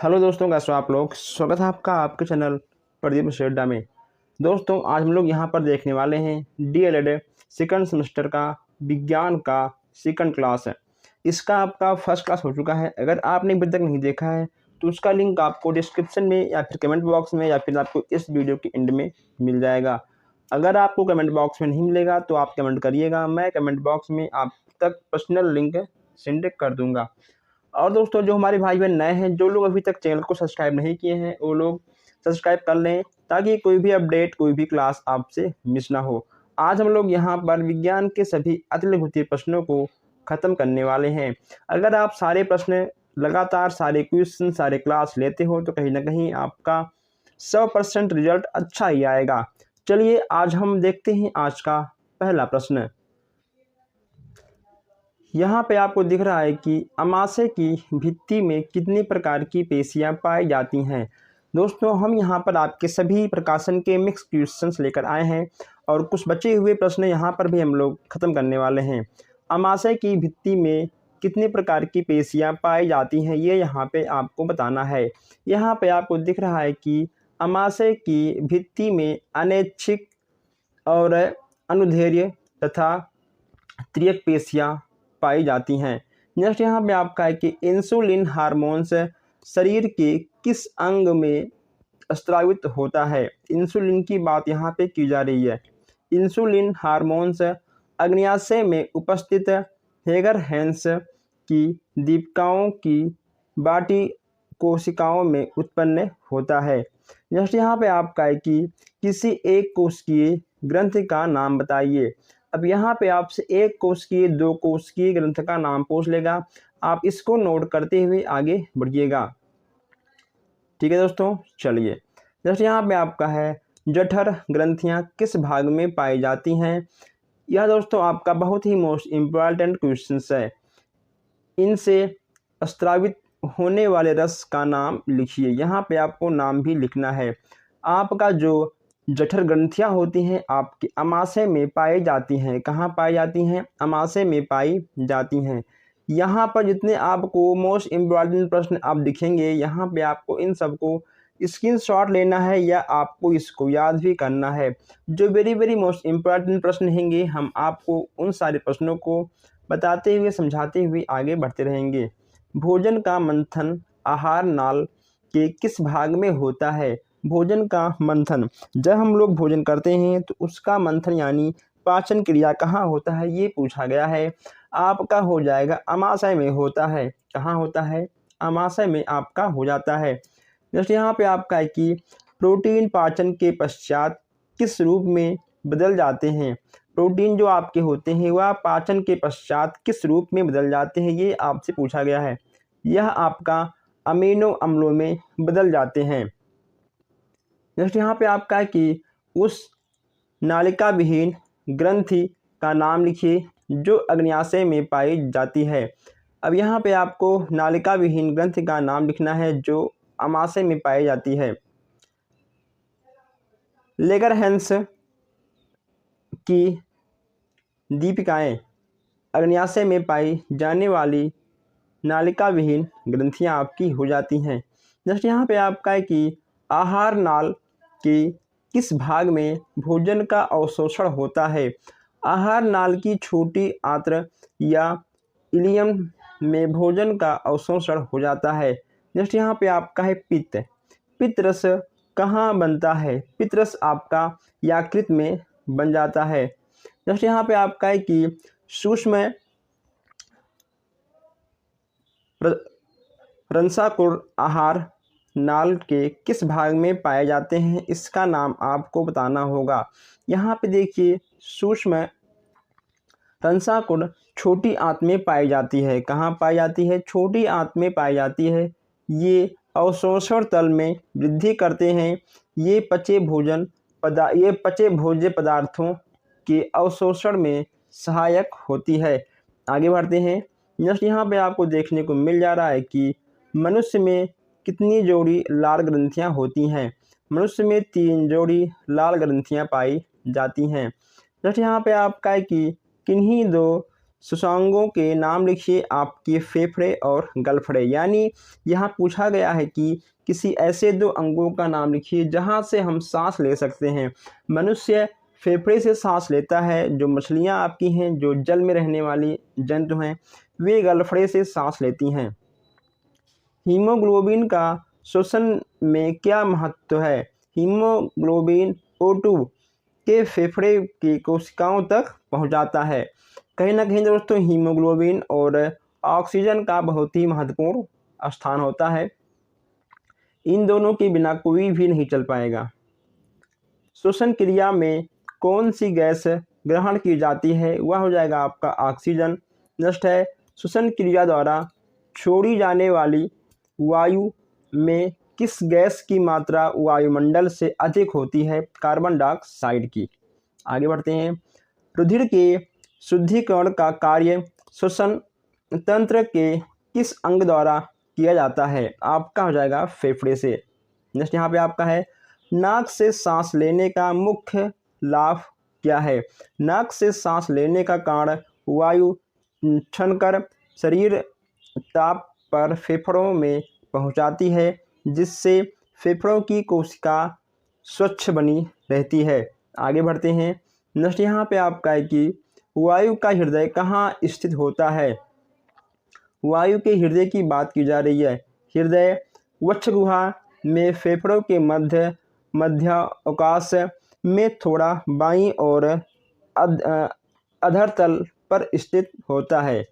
Hello दोस्तों, कैसे हो आप लोग। स्वागत है आपका आपके चैनल प्रदीप शेड्डा में। दोस्तों, आज हम लोग यहाँ पर देखने वाले हैं डीएलएड सेकंड सेमेस्टर का विज्ञान का सेकंड क्लास है। इसका आपका फर्स्ट क्लास हो चुका है। अगर आपने अभी तक नहीं देखा है तो उसका लिंक आपको डिस्क्रिप्शन में या फिर कमेंट बॉक्स में या फिर आपको इस वीडियो के एंड में मिल जाएगा। अगर आपको कमेंट बॉक्स में नहीं मिलेगा तो आप कमेंट करिएगा, मैं कमेंट बॉक्स में आप तक पर्सनल लिंक सेंड कर दूँगा। और दोस्तों, जो हमारे भाई बहन नए हैं, जो लोग अभी तक चैनल को सब्सक्राइब नहीं किए हैं, वो लोग सब्सक्राइब कर लें ताकि कोई भी अपडेट, कोई भी क्लास आपसे मिस ना हो। आज हम लोग यहाँ पर विज्ञान के सभी अतिलघुतीय प्रश्नों को ख़त्म करने वाले हैं। अगर आप सारे प्रश्न लगातार, सारे क्वेश्चन, सारे क्लास लेते हो तो कहीं ना कहीं आपका 100% रिजल्ट अच्छा ही आएगा। चलिए आज हम देखते हैं आज का पहला प्रश्न। यहाँ पे आपको दिख रहा है कि अमाशय की भित्ति में कितनी प्रकार की पेशियाँ पाई जाती हैं। दोस्तों, हम यहाँ पर आपके सभी प्रकाशन के मिक्स क्वेश्चंस लेकर आए हैं और कुछ बचे हुए प्रश्न यहाँ पर भी हम लोग ख़त्म करने वाले हैं। अमाशय की भित्ति में कितनी प्रकार की पेशियाँ पाई जाती हैं, ये यहाँ पे आपको बताना है। यहाँ पे आपको दिख रहा है कि अमाशय की भित्ति में अनैच्छिक और अनुदैर्ध्य तथा त्रियक पेशियाँ पाई जाती हैं। नेक्स्ट यहाँ पे आपका है कि इंसुलिन हार्मोन्स शरीर के किस अंग में स्रावित होता है। इंसुलिन की बात यहाँ पे की जा रही है। इंसुलिन हार्मोन्स अग्न्याशय में उपस्थित हैगरहैंस की दीपिकाओं की बाटी कोशिकाओं में उत्पन्न होता है। नेक्स्ट यहाँ पे आपका है कि किसी एक कोशिकीय ग्रंथि का नाम बताइए। अब यहाँ पे आपसे एक कोशिकीय, दो कोशिकीय ग्रंथ का नाम पूछ लेगा, आप इसको नोट करते हुए आगे बढ़िएगा। ठीक है दोस्तों, चलिए जैसे यहाँ पे आपका है जठर ग्रंथियाँ किस भाग में पाई जाती हैं। यह दोस्तों आपका बहुत ही मोस्ट इम्पॉर्टेंट क्वेश्चन है। इनसे स्रावित होने वाले रस का नाम लिखिए। यहाँ पे आपको नाम भी लिखना है। आपका जो जठर ग्रंथियाँ होती हैं आपके अमाशय में पाई जाती हैं। कहाँ पाई जाती हैं? अमाशय में पाई जाती हैं। यहाँ पर जितने आपको मोस्ट इम्पॉर्टेंट प्रश्न आप दिखेंगे, यहाँ पे आपको इन सबको स्क्रीनशॉट लेना है या आपको इसको याद भी करना है। जो वेरी मोस्ट इम्पॉर्टेंट प्रश्न रहेंगे, हम आपको उन सारे प्रश्नों को बताते हुए, समझाते हुए आगे बढ़ते रहेंगे। भोजन का मंथन आहार नाल के किस भाग में होता है? भोजन का मंथन, जब हम लोग भोजन करते हैं तो उसका मंथन यानी पाचन क्रिया कहाँ होता है, ये पूछा गया है। आपका हो जाएगा अमाशय में होता है। कहाँ होता है? अमाशय में आपका हो जाता है। जैसे यहाँ पे आपका है कि प्रोटीन पाचन के पश्चात किस रूप में बदल जाते हैं। प्रोटीन जो आपके होते हैं वह पाचन के पश्चात किस रूप में बदल जाते हैं, ये आपसे पूछा गया है। यह आपका अमीनो अम्लों में बदल जाते हैं। नेक्स्ट यहाँ पे आपका है कि उस नालिका विहीन ग्रंथि का नाम लिखिए जो अग्न्याशय में पाई जाती है। अब यहाँ पे आपको नालिका विहीन ग्रंथि का नाम लिखना है जो अमाशय में पाई जाती है। लेगरहैंस की दीपिकाएं अग्न्याशय में पाई जाने वाली नालिका विहीन ग्रंथियाँ आपकी हो जाती हैं। नेक्स्ट यहाँ पे आपका है कि आहार नाल के किस भाग में भोजन का अवशोषण होता है। आहार नाल की छोटी आंत्र या इलियम में भोजन का अवशोषण हो जाता है। नेक्स्ट यहाँ पे आपका है पित्त। पित्त रस कहाँ बनता है? पित्त रस आपका यकृत में बन जाता है। नेक्स्ट यहाँ पे आपका है कि सूक्ष्म रंसाकुर आहार नाल के किस भाग में पाए जाते हैं, इसका नाम आपको बताना होगा। यहाँ पे देखिए, सूक्ष्म रंसाकुर छोटी आंत में पाई जाती है। कहाँ पाई जाती है? छोटी आंत में पाई जाती है। ये अवशोषण तल में वृद्धि करते हैं। ये पचे भोज्य पदार्थों के अवशोषण में सहायक होती है। आगे बढ़ते हैं। नेक्स्ट यहाँ पे आपको देखने को मिल जा रहा है कि मनुष्य में कितनी जोड़ी लाल ग्रंथियाँ होती हैं। मनुष्य में 3 जोड़ी लाल ग्रंथियाँ पाई जाती हैं। नेक्स्ट यहाँ पे आपका है कि किन्हीं 2 सुषांगों के नाम लिखिए आपके फेफड़े और गलफड़े। यानी यहाँ पूछा गया है कि किसी ऐसे दो अंगों का नाम लिखिए जहाँ से हम सांस ले सकते हैं। मनुष्य फेफड़े से सांस लेता है, जो मछलियाँ आपकी हैं, जो जल में रहने वाली जंतु हैं, वे गलफड़े से सांस लेती हैं। हीमोग्लोबिन का श्वसन में क्या महत्व है? हीमोग्लोबिन O2 के फेफड़े की कोशिकाओं तक पहुंचाता है। कहीं ना कहीं दोस्तों हीमोग्लोबिन और ऑक्सीजन का बहुत ही महत्वपूर्ण स्थान होता है। इन दोनों के बिना कोई भी नहीं चल पाएगा। श्वसन क्रिया में कौन सी गैस ग्रहण की जाती है? वह हो जाएगा आपका ऑक्सीजन। नेक्स्ट है, श्वसन क्रिया द्वारा छोड़ी जाने वाली वायु में किस गैस की मात्रा वायुमंडल से अधिक होती है? कार्बन डाइऑक्साइड की। आगे बढ़ते हैं। रुधिर के शुद्धिकरण का कार्य श्वसन तंत्र के किस अंग द्वारा किया जाता है? आपका हो जाएगा फेफड़े से। नेक्स्ट यहाँ पे आपका है, नाक से सांस लेने का मुख्य लाभ क्या है? नाक से सांस लेने का कारण वायु छनकर शरीर ताप पर फेफड़ों में पहुंचाती है, जिससे फेफड़ों की कोशिका स्वच्छ बनी रहती है। आगे बढ़ते हैं। नेक्स्ट यहाँ पे आपका है कि वायु का हृदय कहाँ स्थित होता है? वायु के हृदय की बात की जा रही है। हृदय वक्ष गुहा में फेफड़ों के मध्य अवकाश में थोड़ा बाईं और अधर तल पर स्थित होता है।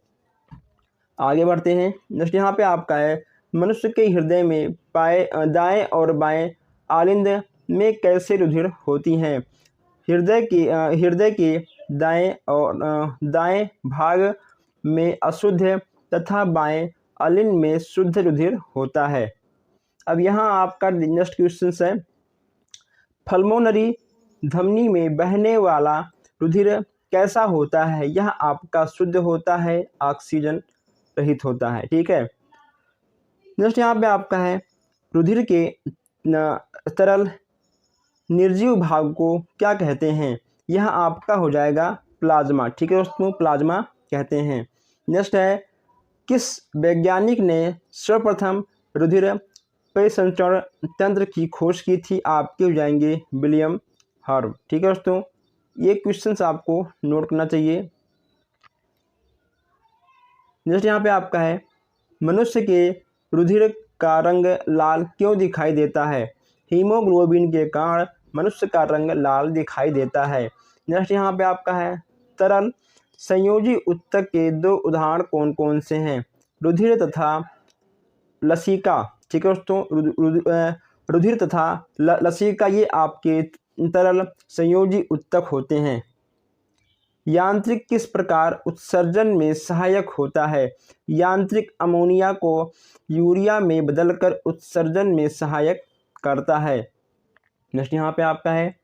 आगे बढ़ते हैं। नेक्स्ट यहाँ पे आपका है, मनुष्य के हृदय में दाएं और बाएं आलिंद में कैसे रुधिर होती हैं? हृदय के दाएं भाग में अशुद्ध तथा बाएं आलिंद में शुद्ध रुधिर होता है। अब यहाँ आपका नेक्स्ट क्वेश्चन है, पल्मोनरी धमनी में बहने वाला रुधिर कैसा होता है? यह आपका शुद्ध होता है, ऑक्सीजन रहित होता है। ठीक है। नेक्स्ट यहाँ पे आपका है, रुधिर के तरल निर्जीव भाग को क्या कहते हैं? यह आपका हो जाएगा प्लाज्मा। ठीक है दोस्तों, प्लाज्मा कहते हैं। नेक्स्ट है, किस वैज्ञानिक ने सर्वप्रथम रुधिर परिसंचरण तंत्र की खोज की थी? आपके हो जाएंगे विलियम हर्ब। ठीक है दोस्तों, ये क्वेश्चंस आपको नोट करना चाहिए। नेक्स्ट यहाँ पे आपका है, मनुष्य के रुधिर का रंग लाल क्यों दिखाई देता है? हीमोग्लोबिन के कारण मनुष्य का रंग लाल दिखाई देता है। नेक्स्ट यहाँ पे आपका है, तरल संयोजी उत्तक के दो उदाहरण कौन कौन से हैं? रुधिर तथा लसिका। ठीक है दोस्तों, रुधिर तथा लसिका ये आपके तरल संयोजी उत्तक होते हैं। यांत्रिक किस प्रकार उत्सर्जन में सहायक होता है? यांत्रिक अमोनिया को यूरिया में बदलकर उत्सर्जन में सहायक करता है। नेक्स्ट यहाँ पे आपका है,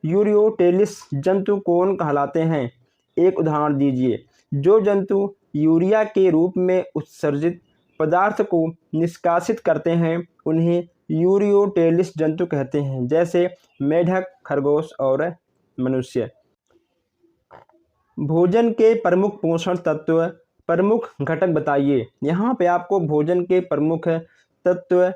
यूरियोटेलिस जंतु कौन कहलाते हैं? एक उदाहरण दीजिए। जो जंतु यूरिया के रूप में उत्सर्जित पदार्थ को निष्कासित करते हैं उन्हें यूरियोटेलिस जंतु कहते हैं, जैसे मेढक, खरगोश और मनुष्य। भोजन के प्रमुख पोषण तत्व, प्रमुख घटक बताइए। यहाँ पे आपको भोजन के प्रमुख तत्व,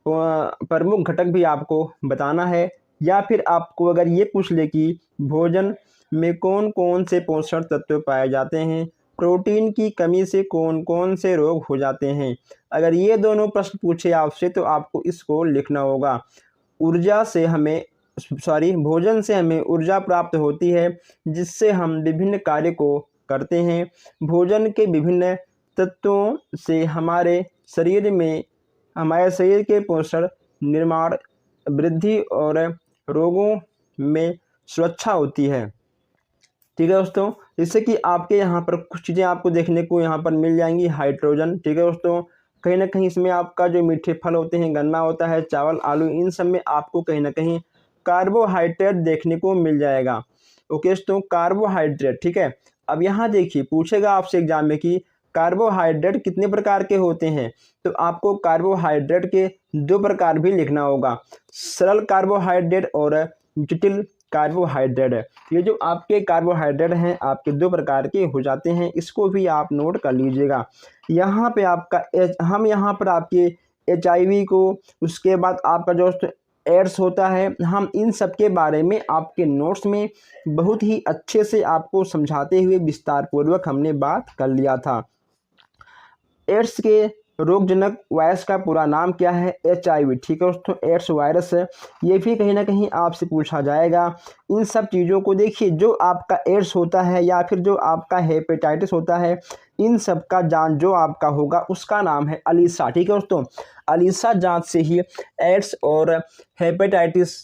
प्रमुख घटक भी आपको बताना है, या फिर आपको अगर ये पूछ ले कि भोजन में कौन कौन से पोषण तत्व पाए जाते हैं, प्रोटीन की कमी से कौन कौन से रोग हो जाते हैं, अगर ये दोनों प्रश्न पूछे आपसे तो आपको इसको लिखना होगा। भोजन से हमें ऊर्जा प्राप्त होती है, जिससे हम विभिन्न कार्य को करते हैं। भोजन के विभिन्न तत्वों से हमारे शरीर के पोषण, निर्माण, वृद्धि और रोगों में सुरक्षा होती है। ठीक है दोस्तों, जिससे कि आपके यहाँ पर कुछ चीज़ें आपको देखने को यहाँ पर मिल जाएंगी। हाइड्रोजन, ठीक है दोस्तों, कहीं ना कहीं इसमें आपका जो मीठे फल होते हैं, गन्ना होता है, चावल, आलू, इन सब में आपको कहीं ना कहीं कार्बोहाइड्रेट देखने को मिल जाएगा। ओके दोस्तों, कार्बोहाइड्रेट। ठीक है, अब यहाँ देखिए पूछेगा आपसे एग्जाम में कि कार्बोहाइड्रेट कितने प्रकार के होते हैं, तो आपको कार्बोहाइड्रेट के दो प्रकार भी लिखना होगा, सरल कार्बोहाइड्रेट और जटिल कार्बोहाइड्रेट है। ये जो आपके कार्बोहाइड्रेट हैं आपके 2 प्रकार के हो जाते हैं, इसको भी आप नोट कर लीजिएगा। यहाँ पे आपका हम यहाँ पर आपके HIV को, उसके बाद आपका जो एड्स होता है, हम इन सब के बारे में आपके नोट्स में बहुत ही अच्छे से आपको समझाते हुए विस्तार पूर्वक हमने बात कर लिया था। एड्स के रोगजनक वायरस का पूरा नाम क्या है? HIV, ठीक है दोस्तों, एड्स वायरस है। ये भी कहीं ना कहीं आपसे पूछा जाएगा। इन सब चीज़ों को देखिए, जो आपका एड्स होता है या फिर जो आपका हेपेटाइटिस होता है, इन सब का जांच जो आपका होगा उसका नाम है अलीसा, ठीक है दोस्तों। अलीसा जांच से ही एड्स और हेपेटाइटिस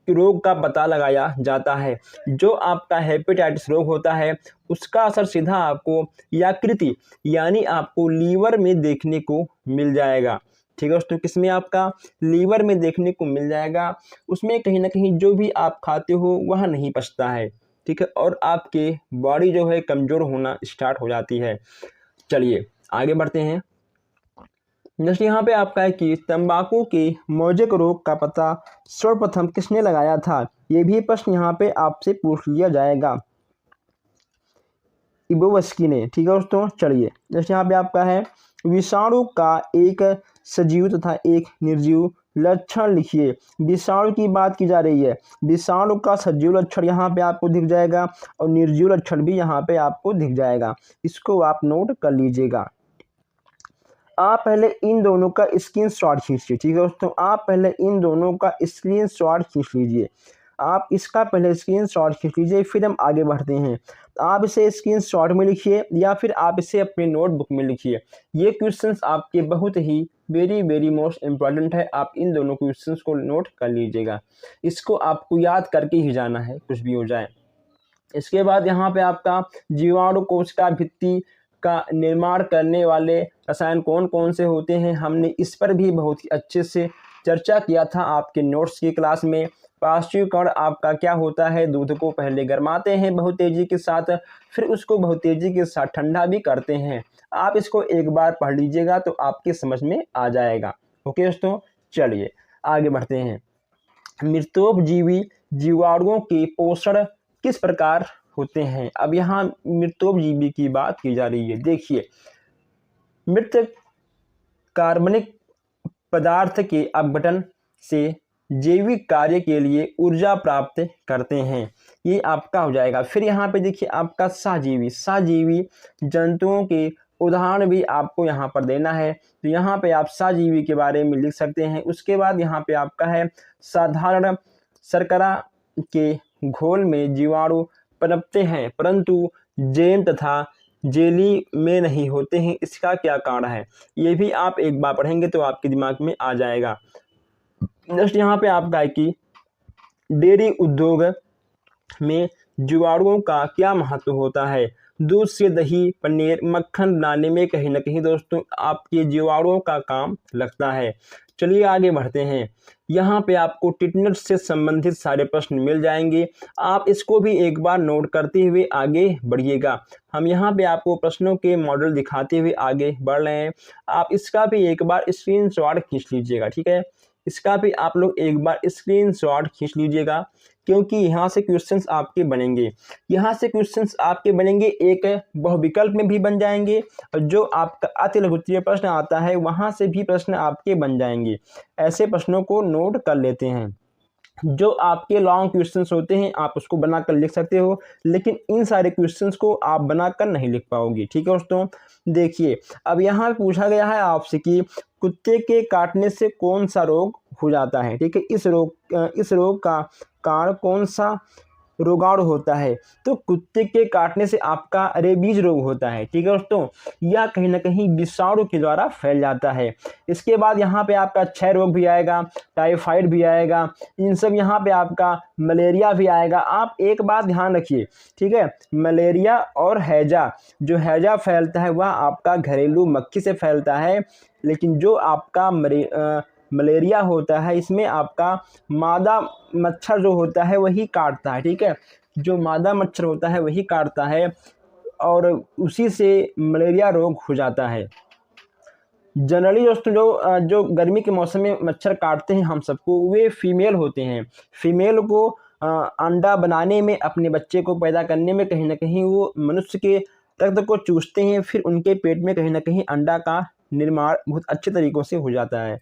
रोग का पता लगाया जाता है। जो आपका हेपेटाइटिस रोग होता है उसका असर सीधा आपको यकृत यानी आपको लीवर में देखने को मिल जाएगा, ठीक है दोस्तों। किसमें? आपका लीवर में देखने को मिल जाएगा। उसमें कहीं ना कहीं जो भी आप खाते हो वह नहीं पचता है, ठीक है, और आपके बॉडी जो है कमज़ोर होना स्टार्ट हो जाती है। चलिए आगे बढ़ते हैं। जैसे यहाँ पे आपका है कि तंबाकू के मोजेक रोग का पता सर्वप्रथम किसने लगाया था? ये भी प्रश्न यहाँ पे आपसे पूछ लिया जाएगा। इबोवस्की ने, ठीक है दोस्तों। चलिए जैसे यहाँ पे आपका है, विषाणु का एक सजीव तथा एक निर्जीव लक्षण लिखिए। विषाणु की बात की जा रही है, विषाणु का सजीव लक्षण यहाँ पे आपको दिख जाएगा और निर्जीव लक्षण भी यहाँ पे आपको दिख जाएगा। इसको आप नोट कर लीजिएगा। आप पहले इन दोनों का स्क्रीनशॉट खींचिए, ठीक है दोस्तों। आप पहले इन दोनों का स्क्रीनशॉट खींच लीजिए। आप इसका पहले स्क्रीनशॉट खींच लीजिए, फिर हम आगे बढ़ते हैं। आप इसे स्क्रीनशॉट में लिखिए या फिर आप इसे अपने नोटबुक में लिखिए। ये क्वेश्चंस आपके बहुत ही वेरी मोस्ट इम्पॉर्टेंट है। आप इन दोनों क्वेश्चंस को नोट कर लीजिएगा। इसको आपको याद करके ही जाना है, कुछ भी हो जाए। इसके बाद यहाँ पे आपका जीवाणु कोशिका भित्ति का निर्माण करने वाले रसायन कौन कौन से होते हैं, हमने इस पर भी बहुत ही अच्छे से चर्चा किया था आपके नोट्स की क्लास में। पार्श्वीकरण आपका क्या होता है? दूध को पहले गरमाते हैं बहुत तेज़ी के साथ, फिर उसको बहुत तेज़ी के साथ ठंडा भी करते हैं। आप इसको एक बार पढ़ लीजिएगा तो आपके समझ में आ जाएगा। ओके दोस्तों, चलिए आगे बढ़ते हैं। मृतोपजीवी जीवाणुओं के पोषण किस प्रकार होते हैं? अब यहाँ मृतोपजीवी की बात की जा रही है। देखिए, मृत कार्बनिक पदार्थ के अपघटन से जैविक कार्य के लिए ऊर्जा प्राप्त करते हैं। ये आपका हो जाएगा। फिर यहाँ पे देखिए आपका सहजीवी जंतुओं के उदाहरण भी आपको यहाँ पर देना है, तो यहाँ पे आप सहजीवी के बारे में लिख सकते हैं। उसके बाद यहाँ पे आपका है साधारण शर्करा के घोल में जीवाणु पनपते हैं परंतु जैम तथा जेली में नहीं होते हैं। इसका क्या कारण है? ये भी आप एक बार पढ़ेंगे तो आपके दिमाग में आ जाएगा। नेक्स्ट यहाँ पे आपका है कि डेयरी उद्योग में जीवाणुओं का क्या महत्व होता है? दूध से दही, पनीर, मक्खन बनाने में कहीं ना कहीं दोस्तों आपके जीवाणुओं का काम लगता है। चलिए आगे बढ़ते हैं। यहाँ पे आपको टिटनेस से संबंधित सारे प्रश्न मिल जाएंगे। आप इसको भी एक बार नोट करते हुए आगे बढ़िएगा। हम यहाँ पे आपको प्रश्नों के मॉडल दिखाते हुए आगे बढ़ रहे हैं। आप इसका भी एक बार स्क्रीनशॉट खींच लीजिएगा, ठीक है। इसका भी आप लोग एक बार स्क्रीनशॉट खींच लीजिएगा क्योंकि यहाँ से क्वेश्चंस आपके बनेंगे। यहाँ से क्वेश्चंस आपके बनेंगे, एक बहुविकल्प में भी बन जाएंगे और जो आपका अति लघुत्तरीय प्रश्न आता है वहाँ से भी प्रश्न आपके बन जाएंगे। ऐसे प्रश्नों को नोट कर लेते हैं। जो आपके लॉन्ग क्वेश्चंस होते हैं आप उसको बनाकर लिख सकते हो, लेकिन इन सारे क्वेश्चंस को आप बनाकर नहीं लिख पाओगे, ठीक है दोस्तों। देखिए, अब यहाँ पूछा गया है आपसे कि कुत्ते के काटने से कौन सा रोग हो जाता है, ठीक है। इस रोग का कारण कौन सा रोगाणु होता है? तो कुत्ते के काटने से आपका रेबीज रोग होता है, ठीक है दोस्तों। यह कहीं ना कहीं विषाणु के द्वारा फैल जाता है। इसके बाद यहाँ पे आपका क्षय रोग भी आएगा, टाइफाइड भी आएगा, इन सब यहाँ पे आपका मलेरिया भी आएगा। आप एक बात ध्यान रखिए, ठीक है। मलेरिया और हैजा, जो हैजा फैलता है वह आपका घरेलू मक्खी से फैलता है, लेकिन जो आपका मलेरिया होता है इसमें आपका मादा मच्छर जो होता है वही काटता है, ठीक है। जो मादा मच्छर होता है वही काटता है और उसी से मलेरिया रोग हो जाता है। जनरली दोस्तों जो गर्मी के मौसम में मच्छर काटते हैं हम सबको, वे फीमेल होते हैं। फीमेल को अंडा बनाने में, अपने बच्चे को पैदा करने में कहीं ना कहीं वो मनुष्य के रक्त को चूसते हैं, फिर उनके पेट में कहीं ना कहीं अंडा का निर्माण बहुत अच्छे तरीक़ों से हो जाता है।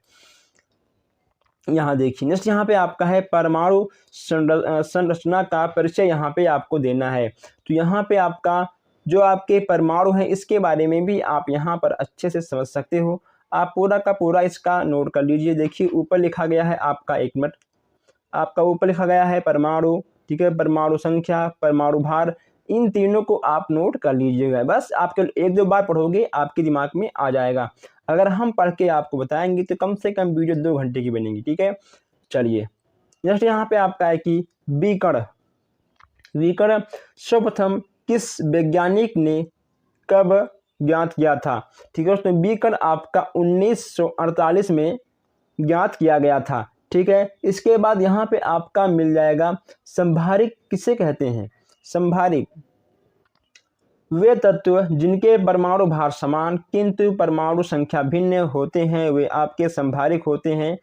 यहाँ देखिए नेक्स्ट यहाँ पे आपका है परमाणु संरचना का परिचय यहाँ पे आपको देना है। तो यहाँ पे आपका जो आपके परमाणु हैं इसके बारे में भी आप यहाँ पर अच्छे से समझ सकते हो। आप पूरा का पूरा इसका नोट कर लीजिए। देखिए ऊपर लिखा गया है आपका, एक मिनट, आपका ऊपर लिखा गया है परमाणु, ठीक है, परमाणु संख्या, परमाणु भार, इन तीनों को आप नोट कर लीजिएगा। बस आप केवल एक दो बार पढ़ोगे आपके दिमाग में आ जाएगा। अगर हम पढ़ के आपको बताएंगे तो कम से कम वीडियो 2 घंटे की बनेगी, ठीक है। चलिए नेक्स्ट यहाँ पे आपका है कि विकर्ण। विकर्ण सर्वप्रथम किस वैज्ञानिक ने कब ज्ञात किया था? ठीक है दोस्तों, विकर्ण आपका 1948 में ज्ञात किया गया था, ठीक है। इसके बाद यहाँ पे आपका मिल जाएगा संभारिक किसे कहते हैं? संभारिक वे तत्व जिनके परमाणु भार समान किंतु परमाणु संख्या भिन्न होते हैं वे आपके संभारिक होते हैं,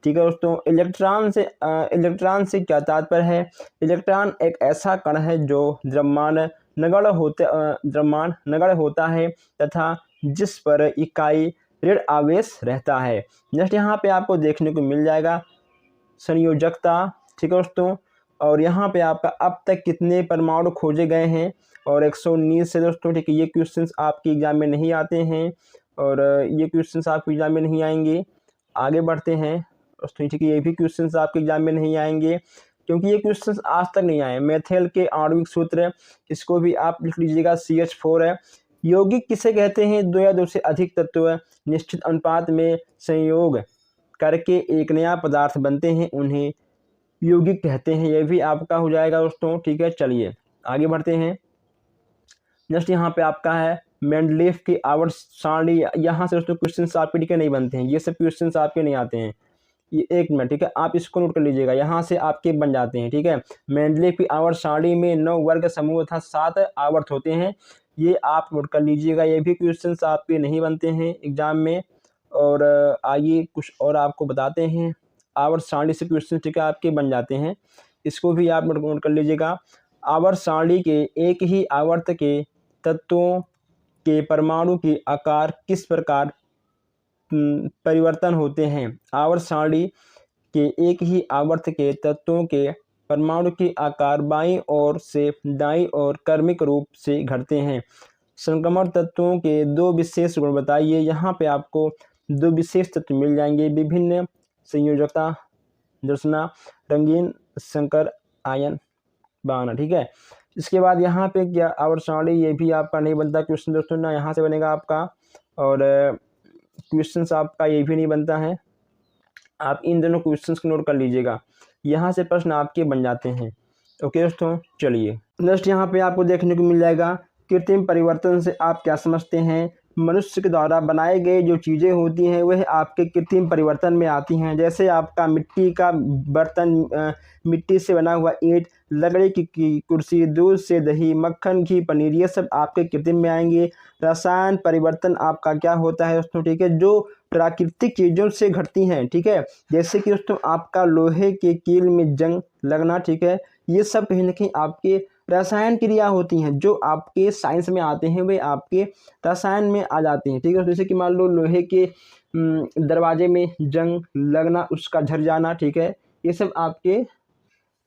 ठीक है दोस्तों। इलेक्ट्रॉन से क्या तात्पर्य है? इलेक्ट्रॉन एक ऐसा कण है जो द्रव्यमान नगण्य होता है तथा जिस पर इकाई ऋण आवेश रहता है। नेक्स्ट यहाँ पे आपको देखने को मिल जाएगा संयोजकता, ठीक है दोस्तों। और यहाँ पे आपका अब तक कितने परमाणु खोजे गए हैं, और 119 से दोस्तों, ठीक है। ये क्वेश्चंस आपके एग्जाम में नहीं आते हैं और ये क्वेश्चंस आपके एग्जाम में नहीं आएंगे। आगे बढ़ते हैं दोस्तों, ठीक है। ये भी क्वेश्चंस आपके एग्जाम में नहीं आएंगे क्योंकि ये क्वेश्चंस आज तक नहीं आए। मेथेल के आणविक सूत्र, इसको भी आप लिख लीजिएगा, CH4 है। यौगिक किसे कहते हैं? 2 या 2 से अधिक तत्व निश्चित अनुपात में संयोग करके एक नया पदार्थ बनते हैं, उन्हें यौगिक कहते हैं। यह भी आपका हो जाएगा दोस्तों, ठीक है। चलिए आगे बढ़ते हैं। नेक्स्ट यहाँ पे आपका है मेंडलीव की आवर्त सारणी। यहाँ से दोस्तों क्वेश्चंस आपके ठीक है नहीं बनते हैं, ये सब क्वेश्चंस आपके नहीं आते हैं। ये एक मिनट, ठीक है, आप इसको नोट कर लीजिएगा, यहाँ से आपके बन जाते हैं, ठीक है। मेंडलीव की आवर्त सारणी में 9 वर्ग समूह तथा 7 आवर्त होते हैं, ये आप नोट कर लीजिएगा। ये भी क्वेश्चंस आपके नहीं बनते हैं एग्जाम में। और आइए कुछ और आपको बताते हैं। आवर्त सारणी से क्वेश्चन, ठीक है, आपके बन जाते हैं, इसको भी आप नोट कर लीजिएगा। आवर्त सारणी के एक ही आवर्त के तत्वों के परमाणु के आकार किस प्रकार परिवर्तन होते हैं? आवर्त सारणी के एक ही आवर्त के तत्वों के परमाणु के आकार बाईं ओर से दाईं ओर क्रमिक रूप से घटते हैं। संक्रमण तत्वों के 2 विशेष गुण बताइए। यहाँ पे आपको 2 विशेष तत्व मिल जाएंगे, विभिन्न संयोजकता, दर्शना, रंगीन संकर आयन बनाना, ठीक है। इसके बाद यहाँ पे क्या आवर्त सारणी, ये भी आपका नहीं बनता क्वेश्चन दोस्तों, ना यहाँ से बनेगा आपका, और क्वेश्चंस आपका ये भी नहीं बनता है। आप इन दोनों क्वेश्चंस को नोट कर लीजिएगा, यहाँ से प्रश्न आपके बन जाते हैं। ओके दोस्तों, चलिए नेक्स्ट यहाँ पे आपको देखने को मिल जाएगा कृत्रिम परिवर्तन से आप क्या समझते हैं? मनुष्य के द्वारा बनाए गए जो चीज़ें होती हैं वह आपके कृत्रिम परिवर्तन में आती हैं। जैसे आपका मिट्टी का बर्तन, मिट्टी से बना हुआ ईंट, लकड़ी की कुर्सी, दूध से दही, मक्खन, घी, पनीर, ये सब आपके कृत्रिम में आएंगे। रसायन परिवर्तन आपका क्या होता है दोस्तों, ठीक है, जो प्राकृतिक चीज़ों से घटती हैं, ठीक है। जैसे कि दोस्तों आपका लोहे के कील में जंग लगना, ठीक है, ये सब कहीं ना कहीं आपके रसायन क्रिया होती हैं, जो आपके साइंस में आते हैं वे आपके रसायन में आ जाते हैं, ठीक है। जैसे कि मान लो लोहे के दरवाजे में जंग लगना, उसका झड़ जाना, ठीक है, ये सब आपके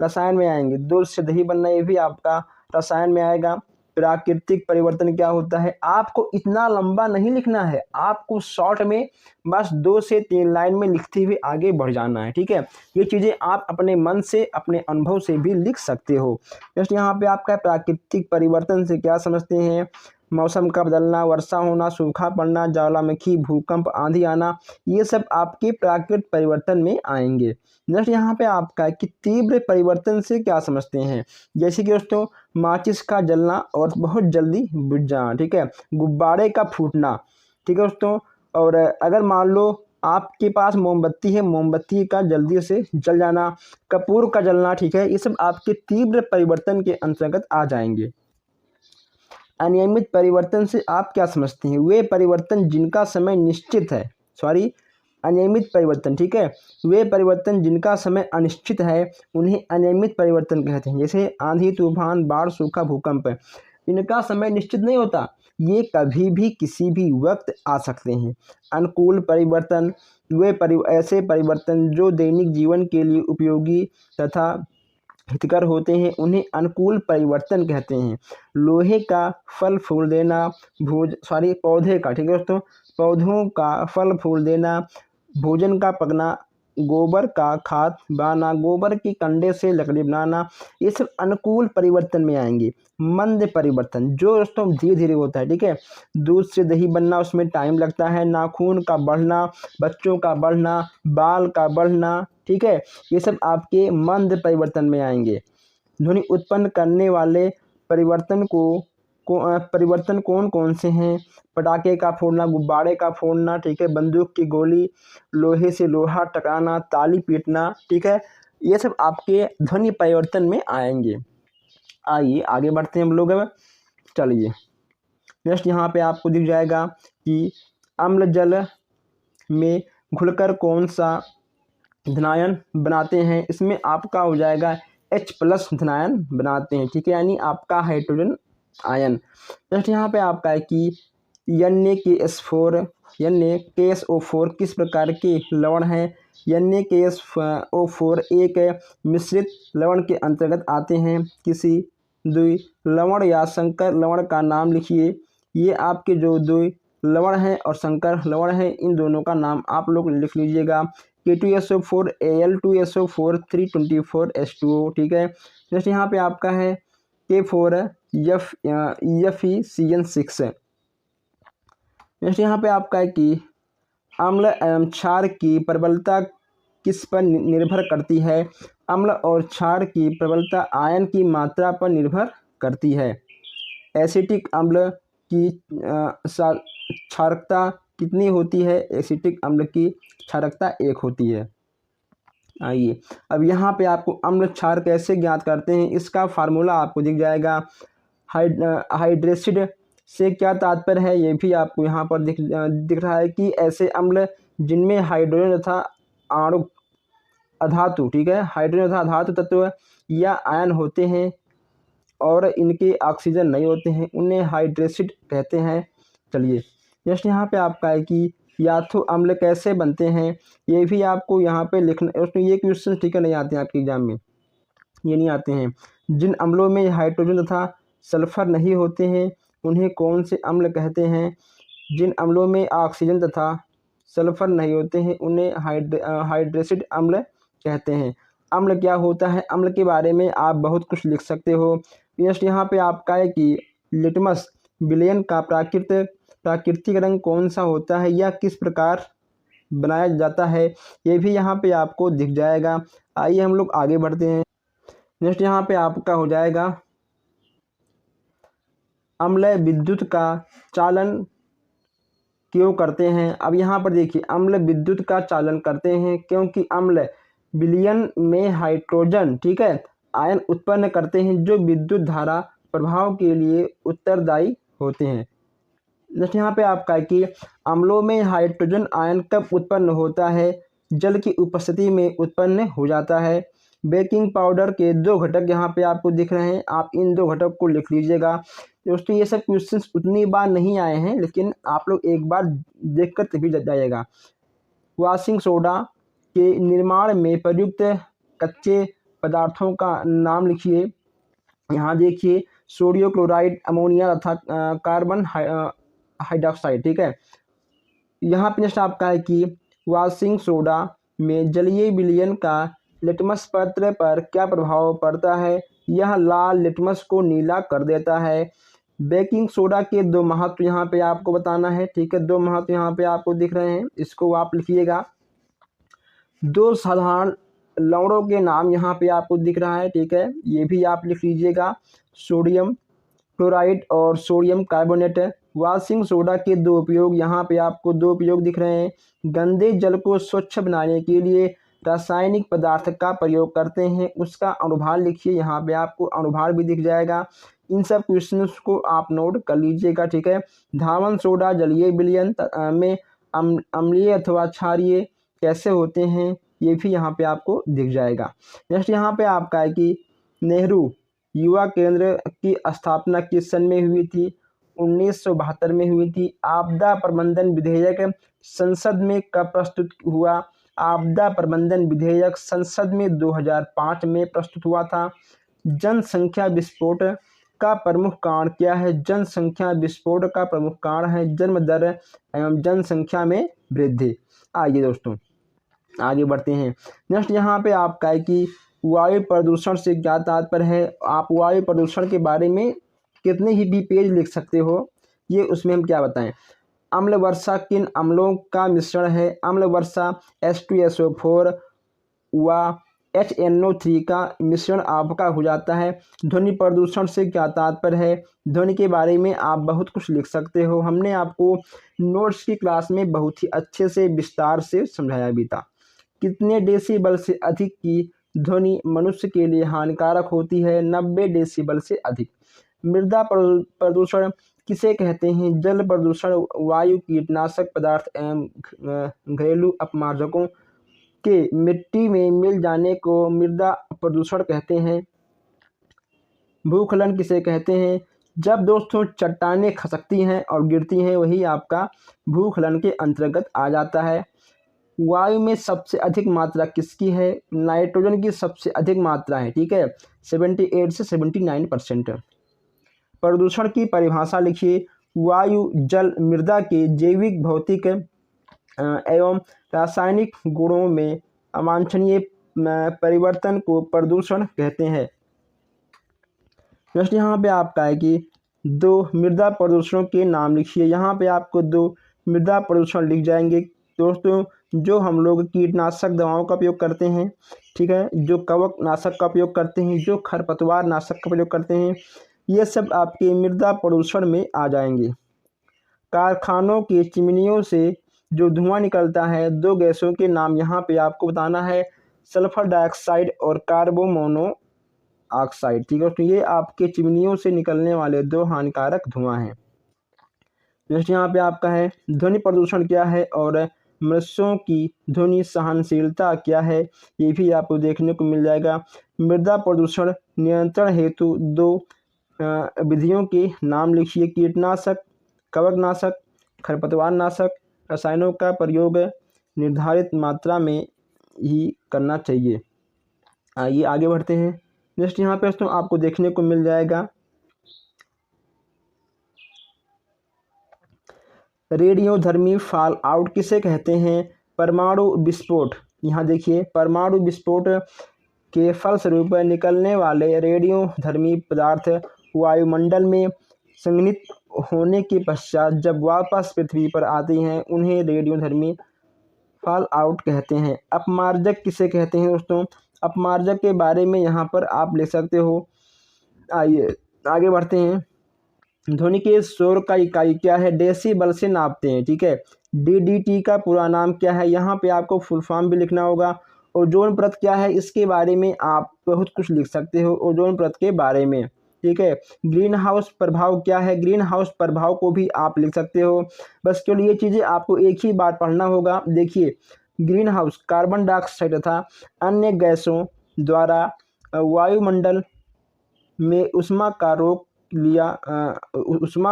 रसायन में आएंगे। दूध से दही बनना, ये भी आपका रसायन में आएगा। प्राकृतिक परिवर्तन क्या होता है? आपको इतना लंबा नहीं लिखना है, आपको शॉर्ट में बस 2 से 3 लाइन में लिखते हुए आगे बढ़ जाना है, ठीक है। ये चीज़ें आप अपने मन से, अपने अनुभव से भी लिख सकते हो। जैसे यहाँ पे आपका प्राकृतिक परिवर्तन से क्या समझते हैं? मौसम का बदलना, वर्षा होना, सूखा पड़ना, ज्वालामुखी, भूकंप, आंधी आना, ये सब आपके प्राकृतिक परिवर्तन में आएंगे। नेक्स्ट यहाँ पे आपका है कि तीव्र परिवर्तन से क्या समझते हैं? जैसे कि दोस्तों माचिस का जलना और बहुत जल्दी बुझ जाना, ठीक है, गुब्बारे का फूटना, ठीक है दोस्तों। और अगर मान लो आपके पास मोमबत्ती है, मोमबत्ती का जल्दी से जल जाना, कपूर का जलना, ठीक है, ये सब आपके तीव्र परिवर्तन के अंतर्गत आ जाएंगे। अनियमित परिवर्तन से आप क्या समझते हैं? वे परिवर्तन जिनका समय निश्चित है, अनियमित परिवर्तन, ठीक है। वे परिवर्तन जिनका समय अनिश्चित है उन्हें अनियमित परिवर्तन कहते हैं। जैसे आंधी, तूफान, बाढ़, सूखा, भूकंप, इनका समय निश्चित नहीं होता, ये कभी भी किसी भी वक्त आ सकते हैं। अनुकूल परिवर्तन, वे ऐसे परिवर्तन जो दैनिक जीवन के लिए उपयोगी तथा हितकर होते हैं उन्हें अनुकूल परिवर्तन कहते हैं। लोहे का फल फूल देना, पौधे का, ठीक है दोस्तों, पौधों का फल फूल देना, भोजन का पकना, गोबर का खाद बनाना, गोबर के कंडे से लकड़ी बनाना, ये सब अनुकूल परिवर्तन में आएंगे। मंद परिवर्तन जो दोस्तों धीरे धीरे होता है, ठीक है। दूध से दही बनना, उसमें टाइम लगता है। नाखून का बढ़ना, बच्चों का बढ़ना, बाल का बढ़ना, ठीक है, ये सब आपके मंद परिवर्तन में आएंगे। ध्वनि उत्पन्न करने वाले परिवर्तन परिवर्तन कौन कौन से हैं? पटाखे का फोड़ना, गुब्बारे का फोड़ना, ठीक है, बंदूक की गोली, लोहे से लोहा टकराना, ताली पीटना, ठीक है, ये सब आपके ध्वनि परिवर्तन में आएंगे। आइए आगे बढ़ते हैं हम लोग अब। चलिए नेक्स्ट यहाँ पे आपको दिख जाएगा कि अम्ल जल में घुलकर कौन सा धनायन बनाते हैं। इसमें आपका हो जाएगा H+ धनायन बनाते हैं, ठीक है, यानी आपका हाइड्रोजन आयन। नेक्स्ट यहाँ पे आपका है कि NaKSO4 किस प्रकार के लवण हैं। NaKSO4 एक मिश्रित लवण के अंतर्गत आते हैं। किसी द्वि लवण या संकर लवण का नाम लिखिए। ये आपके जो द्वि लवण हैं और संकर लवण हैं, इन दोनों का नाम आप लोग लिख लीजिएगा। K2SO4, Al2SO4, 324H2O, ठीक है। नेक्स्ट यहाँ पे आपका है K4FeCN6। नेक्स्ट यहाँ पे आपका है कि अम्ल एवं क्षार की प्रबलता किस पर निर्भर करती है। अम्ल और क्षार की प्रबलता आयन की मात्रा पर निर्भर करती है। एसिटिक अम्ल की क्षारकता कितनी होती है। एसिटिक अम्ल की क्षारकता 1 होती है। आइए अब यहाँ पे आपको अम्ल क्षार कैसे ज्ञात करते हैं, इसका फार्मूला आपको दिख जाएगा। हाइड्रेसिड से क्या तात्पर्य है, ये भी आपको यहाँ पर दिख रहा है कि ऐसे अम्ल जिनमें हाइड्रोजन तथा आणुक अधातु, ठीक है, हाइड्रोजन तथा धातु तत्व या आयन होते हैं और इनके ऑक्सीजन नहीं होते हैं, उन्हें हाइड्रेसिड कहते हैं। चलिए नेक्स्ट यहाँ पे आपका है कि याथो अम्ल कैसे बनते हैं, ये भी आपको यहाँ पे लिखना। उसमें ये क्वेश्चन, ठीक है, नहीं आते हैं आपके एग्जाम में, ये नहीं आते हैं। जिन अम्लों में हाइड्रोजन तथा सल्फर नहीं होते हैं उन्हें कौन से अम्ल कहते हैं। जिन अम्लों में ऑक्सीजन तथा सल्फर नहीं होते हैं उन्हें हाइड्रेसिड अम्ल कहते हैं। अम्ल क्या होता है, अम्ल के बारे में आप बहुत कुछ लिख सकते हो। नेक्स्ट यहाँ पे आपका है कि लिटमस विलयन का प्राकृतिक रंग कौन सा होता है या किस प्रकार बनाया जाता है, ये भी यहाँ पे आपको दिख जाएगा। आइए हम लोग आगे बढ़ते हैं। नेक्स्ट यहाँ पे आपका हो जाएगा अम्ल विद्युत का चालन क्यों करते हैं। अब यहाँ पर देखिए, अम्ल विद्युत का चालन करते हैं क्योंकि अम्ल विलयन में हाइड्रोजन, ठीक है, आयन उत्पन्न करते हैं जो विद्युत धारा प्रभाव के लिए उत्तरदायी होते हैं। नेक्स्ट यहाँ पे आपका है कि अम्लों में हाइड्रोजन आयन कब उत्पन्न होता है। जल की उपस्थिति में उत्पन्न हो जाता है। बेकिंग पाउडर के 2 घटक यहाँ पे आपको दिख रहे हैं, आप इन 2 घटक को लिख लीजिएगा। दोस्तों ये सब क्वेश्चंस उतनी बार नहीं आए हैं, लेकिन आप लोग एक बार देखकर तभी जाइएगा। वॉशिंग सोडा के निर्माण में प्रयुक्त कच्चे पदार्थों का नाम लिखिए। यहाँ देखिए, सोडियम क्लोराइड, अमोनिया तथा कार्बन हाइड्रोक्साइड, ठीक है। यहाँ पे नेक्स्ट आपका है कि वॉशिंग सोडा में जलीय विलयन का लिटमस पत्र पर क्या प्रभाव पड़ता है। यह लाल लिटमस को नीला कर देता है। बेकिंग सोडा के 2 महत्व यहाँ पे आपको बताना है, ठीक है, 2 महत्व यहाँ पे आपको दिख रहे हैं, इसको आप लिखिएगा। 2 साधारण लवणों के नाम यहाँ पे आपको दिख रहा है, ठीक है, ये भी आप लिख लीजिएगा, सोडियम क्लोराइड और सोडियम कार्बोनेट। वॉशिंग सोडा के 2 उपयोग, यहाँ पे आपको 2 उपयोग दिख रहे हैं। गंदे जल को स्वच्छ बनाने के लिए रासायनिक पदार्थ का प्रयोग करते हैं, उसका अनुभार लिखिए। यहाँ पे आपको अनुभार भी दिख जाएगा। इन सब क्वेश्चंस को आप नोट कर लीजिएगा, ठीक है। धावन सोडा जलीय विलयन में अम्लीय अथवा क्षारीय कैसे होते हैं ये भी यहाँ पे आपको दिख जाएगा। नेक्स्ट यहाँ पे आपका है कि नेहरू युवा केंद्र की स्थापना किस सन में हुई थी? 1972 में हुई थी। आपदा प्रबंधन विधेयक संसद में कब प्रस्तुत हुआ? आपदा प्रबंधन विधेयक संसद में 2005 में प्रस्तुत हुआ था। जनसंख्या विस्फोट का प्रमुख कारण क्या है? जनसंख्या विस्फोट का प्रमुख कारण है जन्म दर एवं जनसंख्या में वृद्धि। आइए दोस्तों आगे बढ़ते हैं। नेक्स्ट यहाँ पे आपका है कि वायु प्रदूषण से क्या तात्पर्य है? आप वायु प्रदूषण के बारे में कितने ही भी पेज लिख सकते हो, ये उसमें हम क्या बताएं। अम्ल वर्षा किन अम्लों का मिश्रण है? अम्ल वर्षा H2SO4 व HNO3 का मिश्रण आपका हो जाता है। ध्वनि प्रदूषण से क्या तात्पर्य है? ध्वनि के बारे में आप बहुत कुछ लिख सकते हो, हमने आपको नोट्स की क्लास में बहुत ही अच्छे से विस्तार से समझाया भी था। कितने डेसिबल से अधिक की ध्वनि मनुष्य के लिए हानिकारक होती है? 90 डेसिबल से अधिक। मृदा प्रदूषण किसे कहते हैं? जल प्रदूषण वायु कीटनाशक पदार्थ एवं घरेलू अपमार्जकों के मिट्टी में मिल जाने को मृदा प्रदूषण कहते हैं। भूस्खलन किसे कहते हैं? जब दोस्तों चट्टानें खसकती हैं और गिरती हैं वही आपका भूस्खलन के अंतर्गत आ जाता है। वायु में सबसे अधिक मात्रा किसकी है? नाइट्रोजन की सबसे अधिक मात्रा है, ठीक है, 78 से 79%। प्रदूषण की परिभाषा लिखिए। वायु जल मृदा के जैविक भौतिक एवं रासायनिक गुणों में अवांछनीय परिवर्तन को प्रदूषण कहते हैं। नेक्स्ट यहाँ पे आपका है कि 2 मृदा प्रदूषणों के नाम लिखिए। यहाँ पे आपको 2 मृदा प्रदूषण लिख जाएंगे दोस्तों। जो हम लोग कीटनाशक दवाओं का उपयोग करते हैं, ठीक है, जो कवक नाशक का उपयोग करते हैं, जो खरपतवार नाशक का प्रयोग करते हैं, ये सब आपके मृदा प्रदूषण में आ जाएंगे। कारखानों की चिमनियों से जो धुआं निकलता है, 2 गैसों के नाम यहाँ पे आपको बताना है, सल्फर डाइऑक्साइड और कार्बन मोनोऑक्साइड, ठीक है। तो ये आपके चिमनियों से निकलने वाले 2 हानिकारक धुआं हैं। नेक्स्ट यहाँ पे आपका है ध्वनि प्रदूषण क्या है और मनुष्यों की ध्वनि सहनशीलता क्या है, ये भी आपको देखने को मिल जाएगा। मृदा प्रदूषण नियंत्रण हेतु 2 विधियों के नाम लिखिए। कीटनाशक, कवकनाशक, खरपतवार नाशक। रसायनों का प्रयोग निर्धारित मात्रा में ही करना चाहिए। आइए आगे बढ़ते हैं। नेक्स्ट यहाँ पे दोस्तों आपको देखने को मिल जाएगा रेडियोधर्मी फॉल आउट किसे कहते हैं? परमाणु विस्फोट। यहाँ देखिए, परमाणु विस्फोट के फलस्वरूप निकलने वाले रेडियोधर्मी पदार्थ वायुमंडल में संघनित होने के पश्चात जब वापस पृथ्वी पर आते हैं उन्हें रेडियोधर्मी फॉल आउट कहते हैं। अपमार्जक किसे कहते हैं दोस्तों? अपमार्जक के बारे में यहाँ पर आप लिख सकते हो। आइए आगे बढ़ते हैं। ध्वनि के शोर का इकाई क्या है? डेसिबल से नापते हैं, ठीक है। DDT का पूरा नाम क्या है? यहाँ पे आपको फुल फॉर्म भी लिखना होगा। ओजोन परत क्या है? इसके बारे में आप बहुत कुछ लिख सकते हो ओजोन परत के बारे में, ठीक है। ग्रीन हाउस प्रभाव क्या है? ग्रीन हाउस प्रभाव को भी आप लिख सकते हो। बस केवल ये चीज़ें आपको एक ही बार पढ़ना होगा। देखिए, ग्रीन हाउस कार्बन डाइऑक्साइड तथा अन्य गैसों द्वारा वायुमंडल में उष्मा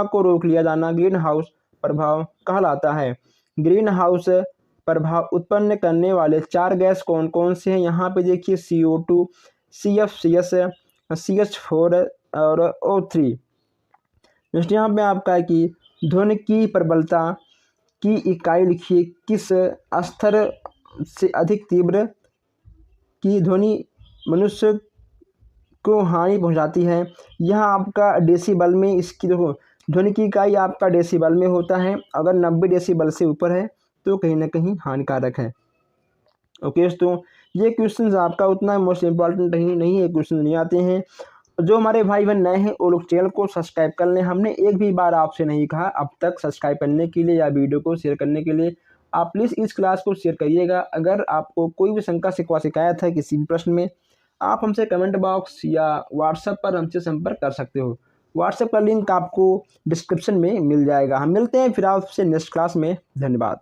को रोक लिया जाना ग्रीन हाउस प्रभाव कहलाता है। ग्रीन हाउस प्रभाव उत्पन्न करने वाले 4 गैस कौन कौन से हैं? यहाँ पे देखिए CO2, CFCS, CH4 और O3। नेक्स्ट यहाँ पे आपका है कि ध्वनि की प्रबलता की इकाई लिखिए। किस स्तर से अधिक तीव्र की ध्वनि मनुष्य को हानि पहुंचाती है? यह आपका डेसिबल में, इसकी देखो ध्वनि की इकाई आपका डेसिबल में होता है। अगर 90 डेसिबल से ऊपर है तो कहीं ना कहीं हानिकारक है। ओके दोस्तों, ये क्वेश्चंस आपका उतना मोस्ट इम्पॉर्टेंट नहीं है, क्वेश्चन नहीं आते हैं। जो हमारे भाई बहन नए हैं वो लोग चैनल को सब्सक्राइब कर लें। हमने एक भी बार आपसे नहीं कहा अब तक सब्सक्राइब करने के लिए या वीडियो को शेयर करने के लिए। आप प्लीज़ इस क्लास को शेयर करिएगा। अगर आपको कोई भी शंका शिकवा शिकायत है किसी भी प्रश्न में, आप हमसे कमेंट बॉक्स या व्हाट्सएप पर हमसे संपर्क कर सकते हो। व्हाट्सएप का लिंक आपको डिस्क्रिप्शन में मिल जाएगा। हम मिलते हैं फिर आपसे नेक्स्ट क्लास में। धन्यवाद।